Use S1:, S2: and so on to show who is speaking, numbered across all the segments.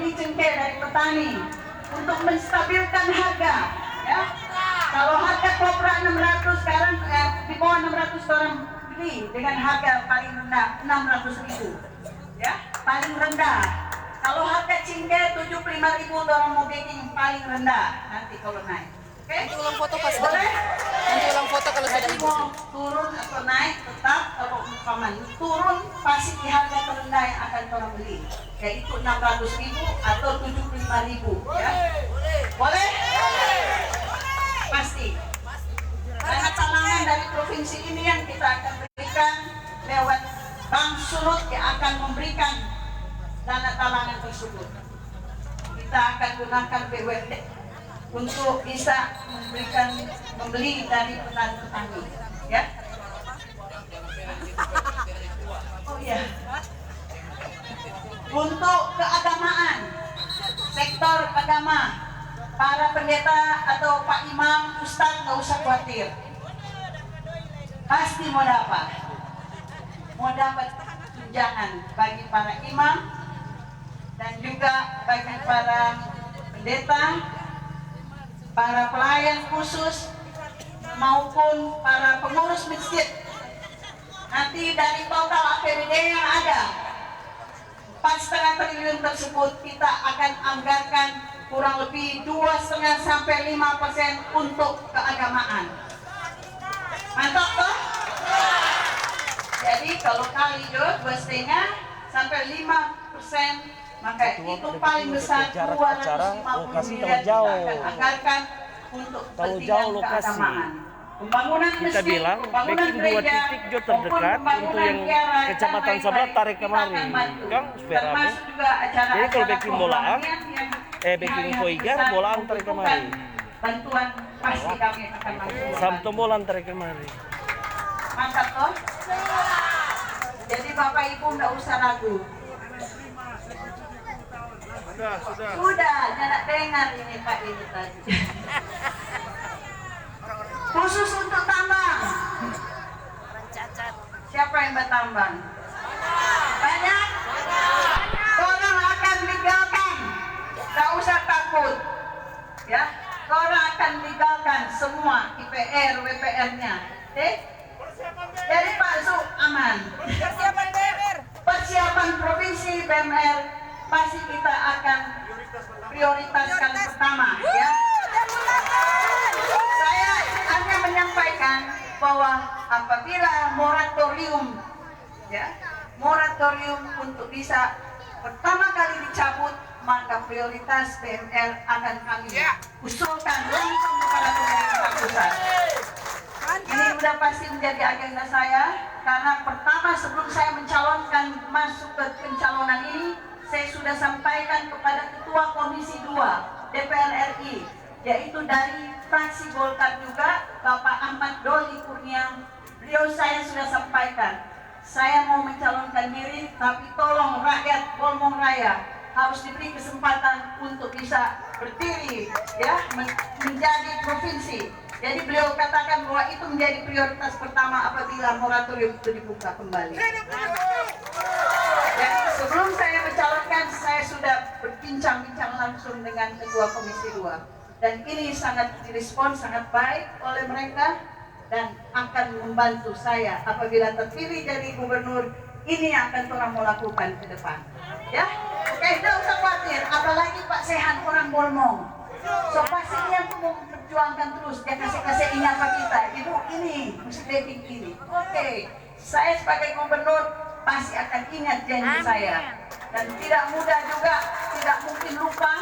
S1: beli cengkeh dari petani untuk menstabilkan harga. Ya, kalau harga kopra 600 sekarang di bawah 600 orang beli dengan harga paling rendah 600.000. Ya, paling rendah. Kalau harga cengkeh 75.000 orang mau baking paling rendah nanti kalau naik. Oke?
S2: Nanti ulang foto pas
S1: Boleh?
S2: nanti ulang foto kalau sudah
S1: Jadi mau turun atau naik tetap kalau umpamanya turun pasti di harga terendah yang akan orang beli, yaitu 600.000 atau 75.000. Ya, boleh? Pasti. Karena talangan dari provinsi ini yang kita akan berikan lewat Bank Sulut yang akan memberikan dana talangan tersebut. Kita akan gunakan BUMD untuk bisa membeli dari petani, ya. Oh iya. Untuk keagamaan, sektor agama, para pendeta atau Pak Imam, Ustadz nggak usah khawatir, pasti mau dapat tunjangan bagi para imam dan juga bagi para pendeta, para pelayan khusus maupun para pengurus masjid. Nanti dari total APBD yang ada 4,5 triliun tersebut kita akan anggarkan kurang lebih 2,5 sampai 5% untuk keagamaan. Mantap toh? Jadi kalau kali 2,5 sampai 5%, maka itu paling besar 250 miliar kita akan anggarkan untuk kepentingan keagamaan. Pembangunan
S3: Kita
S1: masjid,
S3: bilang
S1: pembangunan
S3: backing 2
S1: gereja,
S3: titik jo terdekat untuk yang kecamatan Sablat tarik kemari kan supaya rame. Jadi kalau backing bolaan backing Koigar bolaan tarik kemari,
S1: bantuan pasti kami akan lakukan.
S3: Samto bolaan tarik kemari.
S1: Mantap toh? Jadi Bapak Ibu nggak usah ragu. Sudah, jangan dengar ini Pak ini tadi. Khusus untuk tambang. Siapa yang bertambang? Banyak? Orang akan legalkan. Tidak usah takut. Ya, orang akan legalkan semua IPR, WPR-nya. Oke? Jadi Pak Zul aman. Persiapan provinsi BMR pasti kita akan prioritaskan pertama, ya. Saya hanya menyampaikan bahwa apabila moratorium, ya, moratorium untuk bisa pertama kali dicabut, maka prioritas BMR akan kami usulkan langsung kepada pemerintah pusat. Ini sudah pasti menjadi agenda saya, karena pertama sebelum saya mencalonkan masuk ke pencalonan ini, saya sudah sampaikan kepada Ketua Komisi 2 DPR RI, yaitu dari fraksi Golkar juga, Bapak Ahmad Doli Kurnia. Beliau saya sudah sampaikan, saya mau mencalonkan diri, tapi tolong rakyat Bolmong Raya harus diberi kesempatan untuk bisa berdiri, ya, menjadi provinsi. Jadi beliau katakan bahwa itu menjadi prioritas pertama apabila moratorium itu dibuka kembali. Jadi sebelum saya mencalonkan, saya sudah berbincang-bincang langsung dengan Ketua Komisi 2. Dan ini sangat direspon sangat baik oleh mereka dan akan membantu saya apabila terpilih jadi gubernur. Ini yang akan orang mau lakukan ke depan. Ya, oke, tidak usah khawatir. Apalagi Pak Sehan orang Bolmong. So pasti dia tuh mau perjuangkan terus. Dia kasih ingat Pak kita. Ibu ini mesti baking ini. Oke, saya sebagai gubernur pasti akan ingat janji saya. Dan tidak mudah juga, tidak mungkin lupa.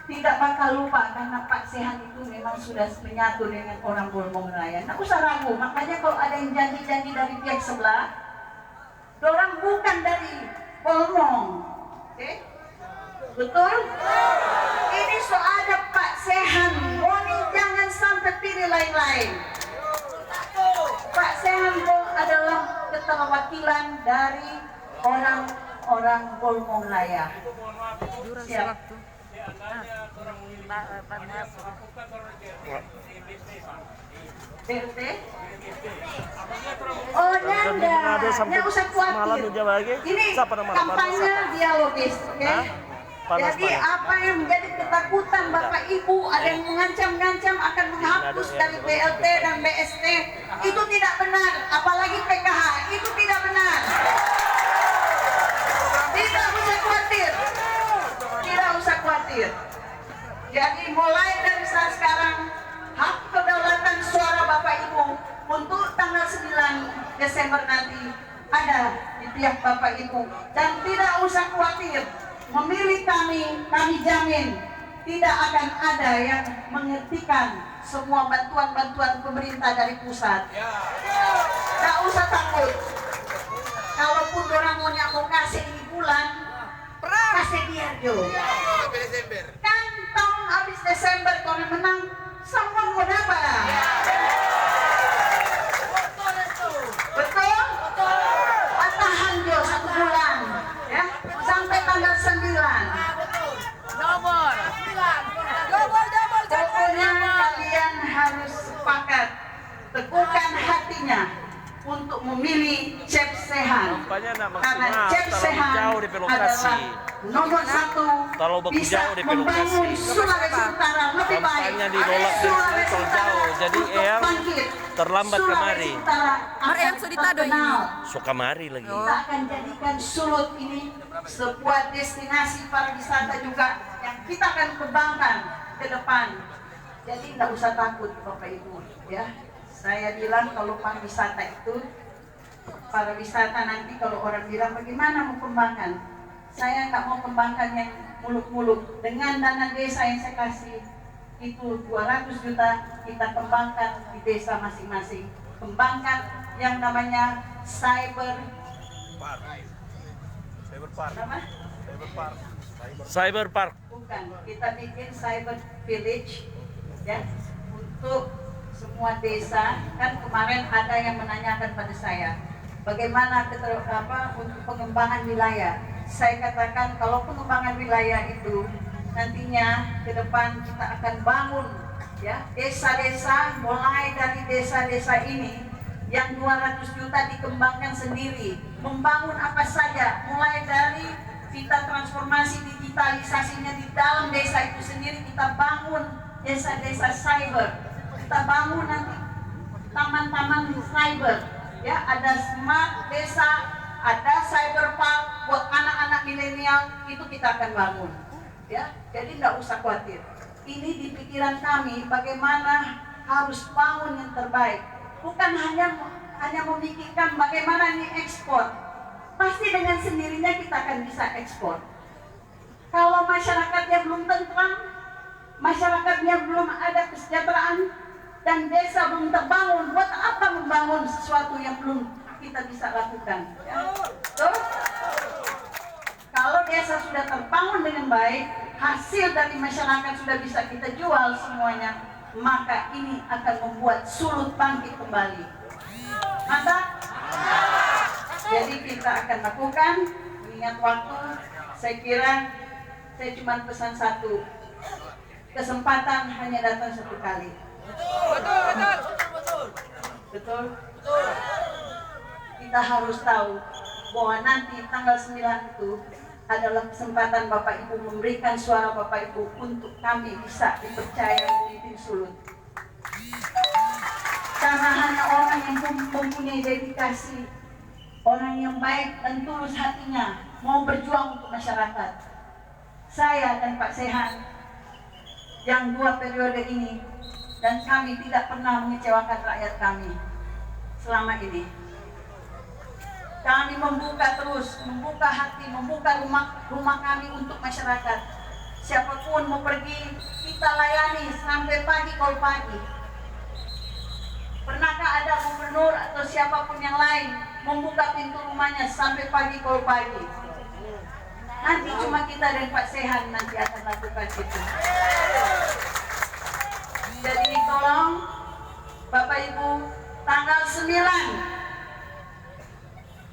S1: Tidak bakal lupa karena Pak Sehan itu memang sudah menyatu dengan orang Bolmong Raya. Nggak usah ragu. Makanya kalau ada yang janji-janji dari pihak sebelah, dorang bukan dari Bolmong. Oke? Betul? Ini soalnya Pak Sehan. Moni jangan sampai pilih lain-lain. Pak Sehan adalah keterwakilan dari orang-orang Bolmong Raya. Siap. BRT? Oh nyanda, nggak usah khawatir. Ini kampanye dialogis, oke? Jadi apa yang menjadi ketakutan Bapak Ibu, ada yang mengancam-ngancam akan menghapus dari BLT dan BST, itu tidak benar. Apalagi PKH, itu tidak benar. Tidak usah khawatir. Tidak usah khawatir. Jadi mulai dari saat sekarang, hak kedaulatan suara Bapak Ibu untuk tanggal 9 Desember nanti ada di pihak Bapak Ibu. Dan tidak usah khawatir, memilih kami jamin tidak akan ada yang menghentikan semua bantuan-bantuan pemerintah dari pusat. Tidak usah takut. Kalaupun orang mau kasih ini bulan, kasih dia Jo. Kan tahun habis Desember kalau menang, semua mau dapat. Betul? Tahan Jo 1 bulan, ya, sampai tanggal 9. Pokoknya kalian harus sepakat, teguhkan hatinya untuk memilih Cep Sehan, karena Cep Sehan adalah nomor 1 bisa membangun Sulawesi Utara lebih baik. Sulawesi Utara
S3: jadi yang terlambat kemari.
S2: Yang sudah
S3: Suka mari lagi.
S1: Kita akan jadikan Sulut ini sebuah destinasi pariwisata juga yang kita akan kembangkan ke depan. Jadi tidak usah takut Bapak Ibu, ya. Saya bilang kalau pariwisata itu, pariwisata nanti kalau orang bilang bagaimana mau kembangkan, saya nggak mau kembangkan yang muluk-muluk. Dengan dana desa yang saya kasih itu 200 juta, kita kembangkan di desa masing-masing. Kembangkan yang namanya cyber
S3: park.
S1: Bukan, kita bikin cyber village, ya, untuk semua desa. Kan kemarin ada yang menanyakan pada saya bagaimana untuk pengembangan wilayah. Saya katakan kalau pengembangan wilayah itu nantinya ke depan kita akan bangun, ya, desa-desa, mulai dari desa-desa ini yang 200 juta dikembangkan sendiri, membangun apa saja, mulai dari kita transformasi digitalisasinya di dalam desa itu sendiri, kita bangun desa-desa cyber, kita bangun nanti taman-taman cyber, ya, ada smart desa, ada cyber park buat anak-anak milenial, itu kita akan bangun, ya. Jadi tidak usah khawatir, ini di pikiran kami bagaimana harus bangun yang terbaik, bukan hanya memikirkan bagaimana ini ekspor. Pasti dengan sendirinya kita akan bisa ekspor. Kalau masyarakatnya belum tentram, masyarakatnya belum ada kesejahteraan, dan desa belum terbangun, buat apa membangun sesuatu yang belum kita bisa lakukan, ya? So, kalau desa sudah terbangun dengan baik, hasil dari masyarakat sudah bisa kita jual semuanya, maka ini akan membuat Sulut bangkit kembali. Mantap? Jadi kita akan lakukan, ingat waktu, saya kira saya cuma pesan satu, kesempatan hanya datang 1 kali. Betul. Kita harus tahu bahwa nanti tanggal 9 itu adalah kesempatan Bapak Ibu memberikan suara Bapak Ibu untuk kami bisa dipercaya memimpin Sulut. Karena hanya orang yang mempunyai dedikasi, orang yang baik dan tulus hatinya mau berjuang untuk masyarakat. Saya dan Pak Sehan yang 2 periode ini, dan kami tidak pernah mengecewakan rakyat kami selama ini. Kami membuka hati, membuka rumah kami untuk masyarakat. Siapapun mau pergi, kita layani sampai pagi kalau pagi. Pernahkah ada gubernur atau siapapun yang lain membuka pintu rumahnya sampai pagi kalau pagi? Nanti cuma kita dan Pak Sehan nanti akan lakukan itu. Jadi tolong Bapak Ibu, tanggal 9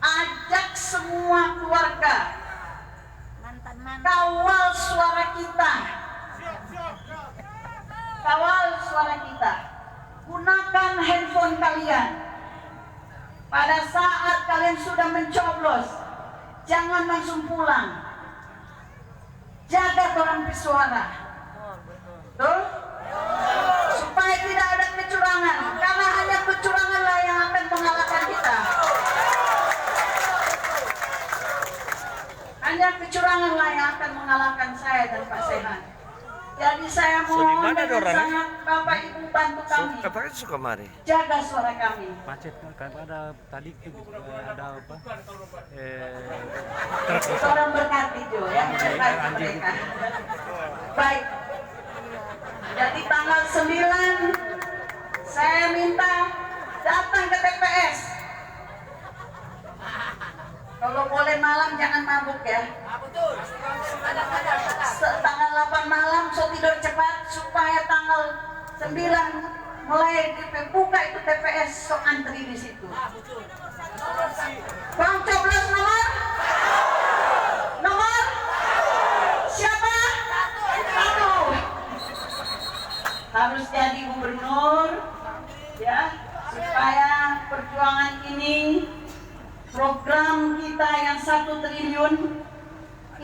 S1: ajak semua keluarga, kawal suara kita, kawal suara kita. Gunakan handphone kalian. Pada saat kalian sudah mencoblos, jangan langsung pulang. jaga orang bersuara. Tuh, supaya tidak ada kecurangan, karena hanya kecuranganlah yang akan mengalahkan kita. Hanya kecuranganlah yang akan mengalahkan saya dan Pak Sehan. Jadi saya
S3: So, di
S1: mohon
S3: mana
S1: dengan
S3: dorang?
S1: sangat Bapak Ibu bantu kami,
S3: Katanya suka mari.
S1: jaga suara kami.
S4: Macet kan ada tadi tuh ada apa?
S1: Orang berkati Jo ya, berkati mereka. Baik. Jadi tanggal 9 saya minta datang ke TPS. Kalau boleh malam jangan mabuk ya. Tanggal 8 malam so tidur cepat supaya tanggal 9 mulai dibuka itu TPS so antri di situ. Bang coblos nomor siapa? Satu. Harus jadi gubernur ya, supaya perjuangan ini, program kita yang 1 triliun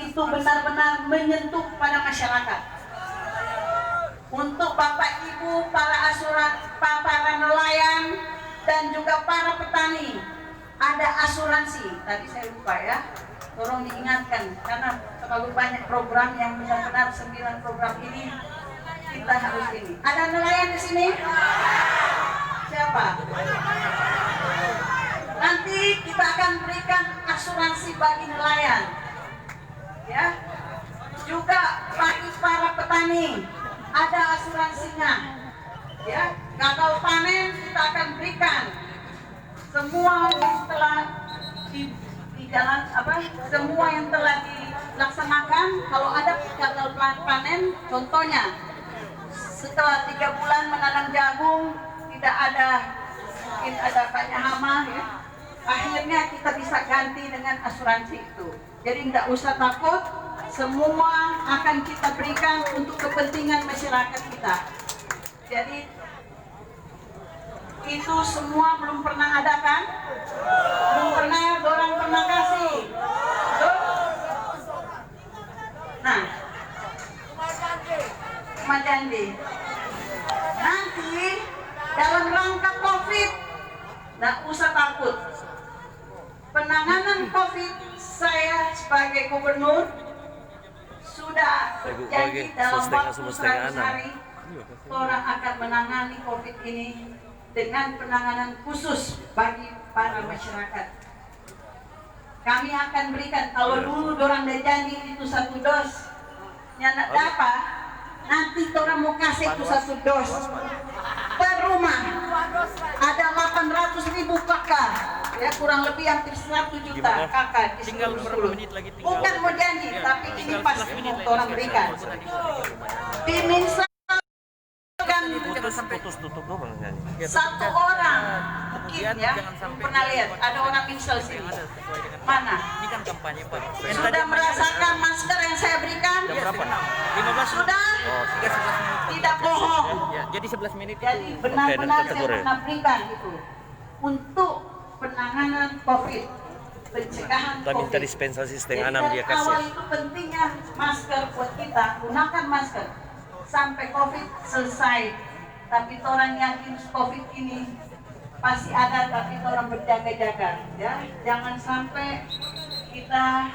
S1: itu benar-benar menyentuh pada masyarakat. Untuk Bapak Ibu, para para nelayan dan juga para petani, ada asuransi. Tadi saya lupa ya, tolong diingatkan karena terlalu banyak program yang benar-benar 9 program ini kita harus ini. Ada nelayan di sini? Siapa? Nanti kita akan berikan asuransi bagi nelayan, ya. Juga bagi para petani ada asuransinya, ya. Gagal panen kita akan berikan. Semua yang telah di jalan apa? Semua yang telah dilaksanakan. Kalau ada gagal panen, contohnya setelah 3 bulan menanam jagung tidak ada, mungkin ada banyak hama ya. Akhirnya kita bisa ganti dengan asuransi itu. Jadi tidak usah takut, semua akan kita berikan untuk kepentingan masyarakat kita. Jadi itu semua belum pernah ada kan? Belum pernah, orang pernah kasih. Betul? Nah, cuma janji. Nanti dalam rangka COVID, tidak usah takut. Penanganan COVID, saya sebagai gubernur sudah berjanji dalam waktu 100 hari orang akan menangani COVID ini dengan penanganan khusus bagi para masyarakat. Kami akan berikan, kalau dulu orang ada janji itu 1 dos, yang tidak dapat, nanti orang mau kasih itu 1 dos per rumah. Ada 800.000 kakak, ya kurang lebih hampir 1 juta kakak di seluruh. Bukan mau janji, tapi ini pasti mau orang berikan. Diminta
S3: Putus tutup doang nyanyi.
S1: 1 orang mungkin ya, pernah lihat ada orang misal sini mana
S4: Ini kan kampanye Pak.
S1: sudah merasakan masker yang saya berikan?
S4: Berapa? 15
S1: Sudah?
S4: Oh, 11 menit.
S1: Tidak bohong.
S4: Ya, jadi 11 menit
S1: Jadi
S4: itu.
S1: benar-benar
S3: Oke, dan
S1: saya pernah berikan itu untuk penanganan COVID, pencegahan
S3: Kita minta
S1: COVID.
S3: dispensasi
S1: Jadi
S3: setengah 6 dia
S1: dari awal
S3: kasih.
S1: itu pentingnya masker buat kita, gunakan masker sampai COVID selesai. Tapi orang yakin COVID ini pasti ada, tapi orang berjaga-jaga, ya. Jangan sampai kita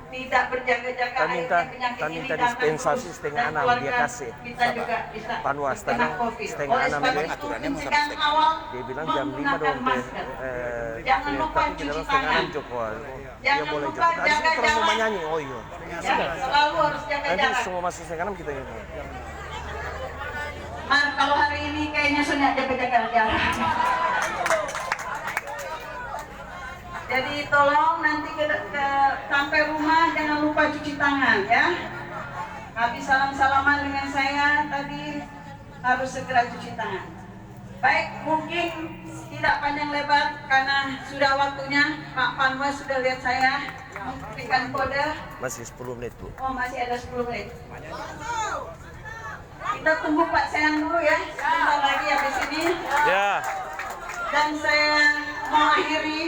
S1: tidak berjaga-jaga.
S3: Kita minta,
S1: akhirnya penyakit
S3: kita
S1: ini
S3: minta
S1: datang
S3: dispensasi
S1: terus,
S3: setengah
S1: dan
S3: 6 dia
S1: keluarga
S3: kasih.
S1: Kita juga bisa
S3: Panwas
S1: kena
S3: tenang,
S1: COVID.
S3: setengah
S1: Oleh
S3: 6
S1: sebab
S3: dia.
S1: itu pencegahan awal
S3: Dia bilang jam 5
S1: menggunakan
S3: dong.
S1: masker. Jangan lupa
S3: tapi kita
S1: cuci
S3: setengah
S1: tangan.
S3: 6 Joko. Dia
S1: Jangan
S3: boleh
S1: lupa
S3: Joko. Tadi
S1: jaga
S3: kita mau
S1: jarak.
S3: nyanyi. Oh iya.
S1: Ya, selalu harus jaga
S3: Nanti
S1: jarak.
S3: semua masih setengah 6 kita ini.
S1: Mar, kalau hari ini kayaknya sudah jaga-jaga jarak. Jadi tolong nanti sampai rumah jangan lupa cuci tangan ya. Habis salam-salaman dengan saya tadi harus segera cuci tangan. Baik, mungkin tidak panjang lebar karena sudah waktunya. Pak Panwas sudah lihat saya memberikan kode.
S3: Masih 10 menit, Bu.
S1: Oh, masih ada 10 menit. Kita tunggu Pak Sehan dulu ya. Sebentar lagi habis ini.
S3: Ya.
S1: Dan saya mengakhiri